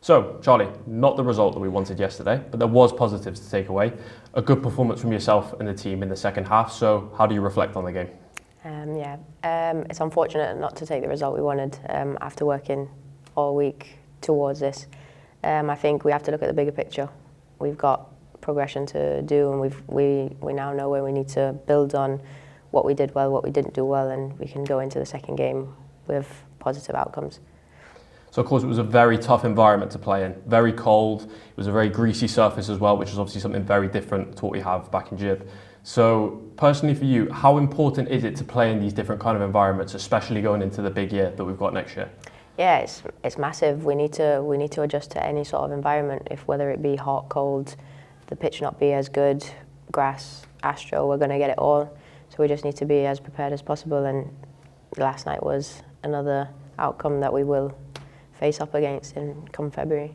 So, Charlie, not the result that we wanted yesterday, but there was positives to take away. A good performance from yourself and the team in the second half. So, how do you reflect on the game? It's unfortunate not to take the result we wanted after working all week towards this. I think we have to look at the bigger picture. We've got progression to do, and we now know where we need to build on what we did well, what we didn't do well, and we can go into the second game with positive outcomes. So, of course, it was a very tough environment to play in. Very cold. It was a very greasy surface as well, which is obviously something very different to what we have back in Gib. So, personally for you, how important is it to play in these different kind of environments, especially going into the big year that we've got next year? Yeah, it's massive. We need to adjust to any sort of environment, if whether it be hot, cold, the pitch not be as good, grass, astro, we're going to get it all. So we just need to be as prepared as possible, and last night was another outcome that we will face up against come February.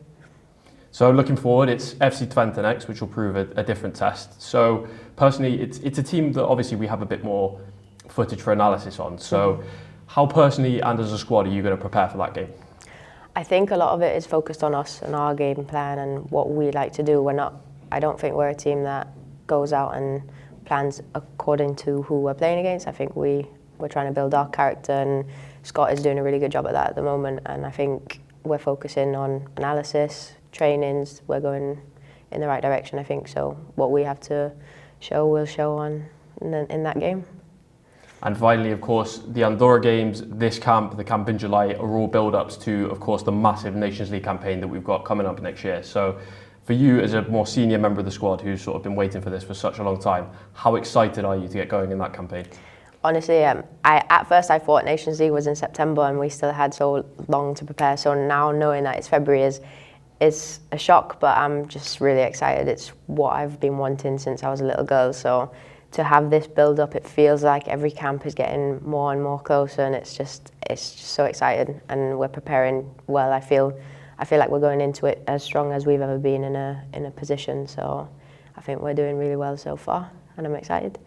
So looking forward, it's FC Twente next, which will prove a different test. So personally, it's a team that obviously we have a bit more footage for analysis on. So how personally and as a squad are you going to prepare for that game? I think a lot of it is focused on us and our game plan and what we like to do. I don't think we're a team that goes out and plans according to who we're playing against. I think we're trying to build our character, and Scott is doing a really good job at that at the moment, and I think we're focusing on analysis, trainings, we're going in the right direction, I think. So what we have to show, we'll show in that game. And finally, of course, the Andorra games, this camp, the camp in July, are all build-ups to, of course, the massive Nations League campaign that we've got coming up next year. So for you, as a more senior member of the squad who's sort of been waiting for this for such a long time, how excited are you to get going in that campaign? Honestly, at first I thought Nations League was in September and we still had so long to prepare. So now knowing that it's February is a shock, but I'm just really excited. It's what I've been wanting since I was a little girl. So to have this build up, it feels like every camp is getting more and more closer, and it's just so exciting. And we're preparing well. I feel like we're going into it as strong as we've ever been in a position. So I think we're doing really well so far, and I'm excited.